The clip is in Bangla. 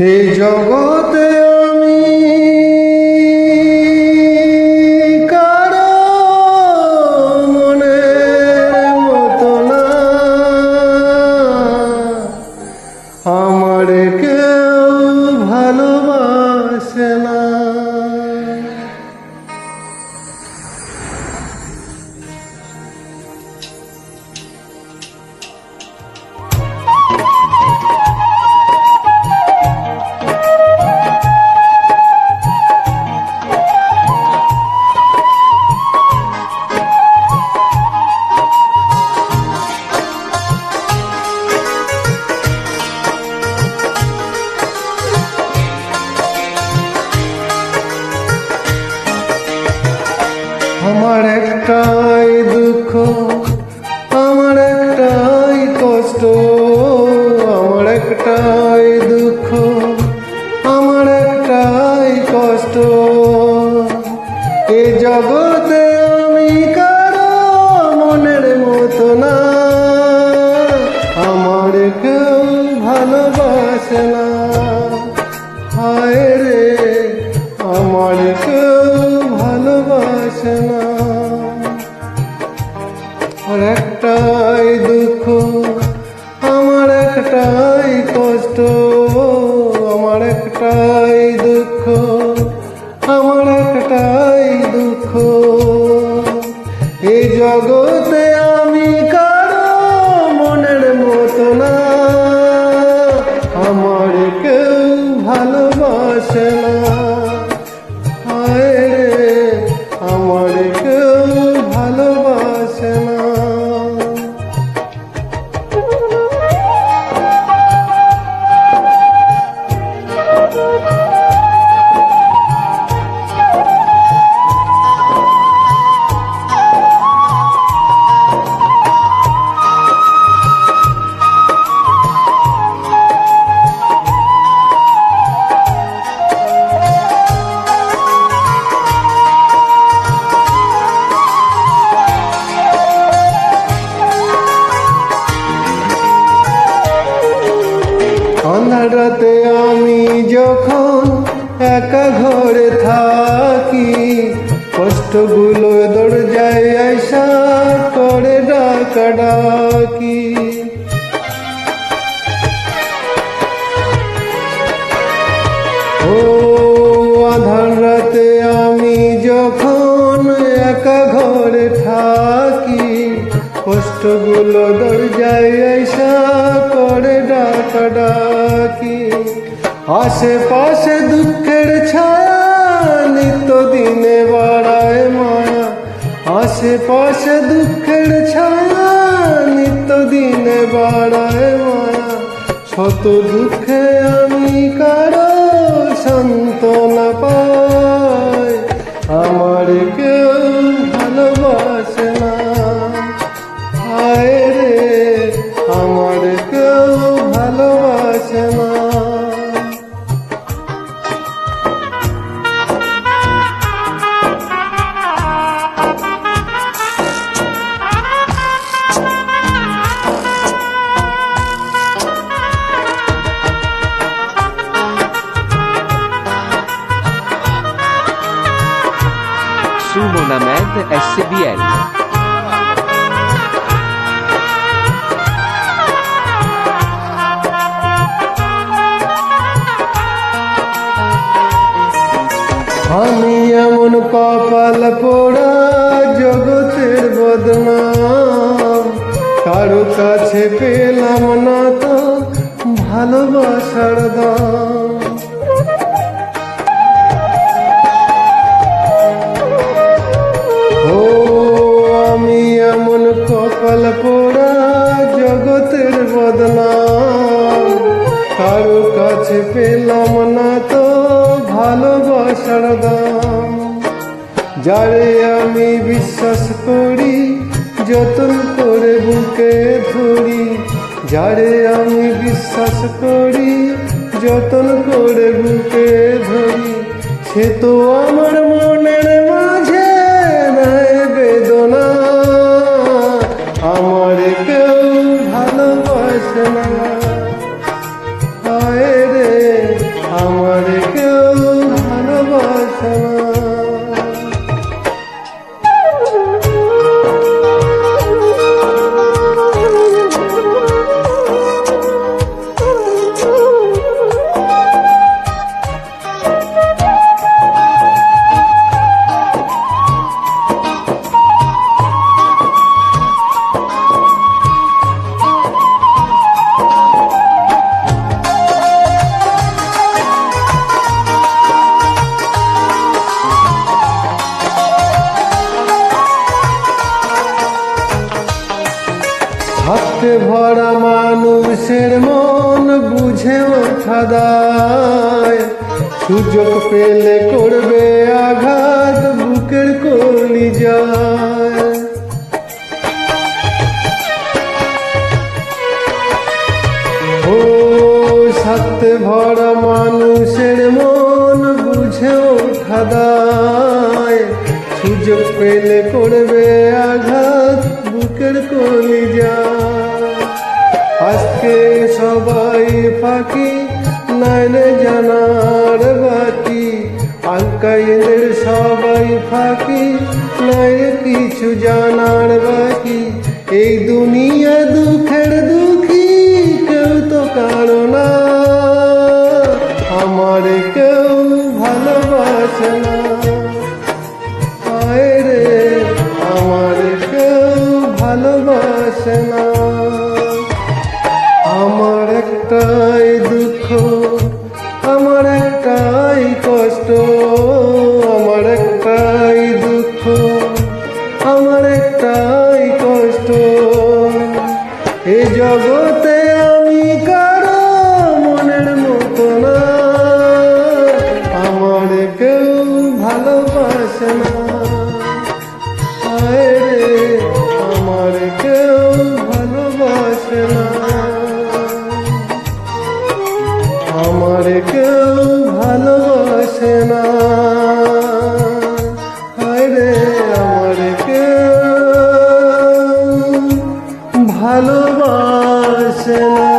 এই জগতে আমি কারো মনের মতো না, আমার কেউ ভালোবাসে না। আমার একটাই দুঃখ, আমার একটাই কষ্ট, আমার একটাই দুঃখ, আমার একটাই কষ্ট। এই জগতে আমি কারো মনের মতো না, আমার কেউ ভালোবাসে না। হায় রে, আমার কেউ ভালোবাসে না। আমার একটাই দুঃখ, আমার একটাই কষ্ট, আমার একটাই দুঃখ, আমার একটাই দুঃখ। এই জগতে আমি কারো মনের মতো না, আমার কেউ ভালোবাসে না। হায় রে, আমার কেউ ভালোবাসে না। আন্ধার রাতে আমি যখন একা ঘরে থাকি, কষ্টগুলো দরজায় আইসা করে ডাকাডাকি। ও আন্ধার রাতে আমি যখন একা ঘরে থাকি, কষ্টগুলো দরজায় আইসা করে ডাকাডাকি। আশেপাশে দুঃখের ছায়া নিত্য দিনে বাড়ায় মায়া, আশেপাশে দুঃখের ছায়া নিত্য দিনে বাড়ায় মায়া। শত দুঃখে আমি কারো সান্ত্বনা পাই, আমার কেউ ভালোবাসে না। হায় রে, আমার কেউ ভালোবাসে না। Su Monamed SBL. আমি এমন কপাল পোড়া জগতের বদনাম, কারো কাছে পেলাম না তো ভালোবাসার দাম। ও আমি এমন কপাল পোড়া জগতের বদনাম, কারো কাছে পেলাম না তো ভালোবাসার দাম। যারে আমি বিশ্বাস করি যতন করে বুকে ধরি, যারে আমি বিশ্বাস করি যতন করে বুকে ধরি, সে তো আমার মনের মাঝে নাই বেদনা, আমার কেউ ভালোবাসে না। হায় রে, হাতে ভরা মানুষের মন বুঝে ওঠা দায়, সুযোগ পেলে করবে আঘাত বুকের কলিজায়। ও সাথে ভরা মানুষের মন বুঝে ওঠা দায়, সুযোগ পেলে করবে আঘাত বুকের কলিজায়। আজকে সবাই ফাঁকি নাইলে জানার বাকি, আঙ্কাইদের সবাই ফাঁকি নাইলে কিছু জানার বাকি। এই দুনিয়া দুঃখের দুঃখী কেউ তো কারো না, আমার কেউ ভালোবাসে না। হায় রে আমার কেউ ভালোবাসে না। আমার একটাই দুঃখ, আমার একটাই কষ্ট, আমার একটাই দুঃখ, আমার একটাই কষ্ট। এ জগতে আমি কারো মনের মতো না, আমার কেউ ভালোবাসে না। হায় রে আমার কেউ ভালোবাসে না, আমার কেউ ভালোবাসে না। হায় রে আমার কেউ ভালোবাসে না।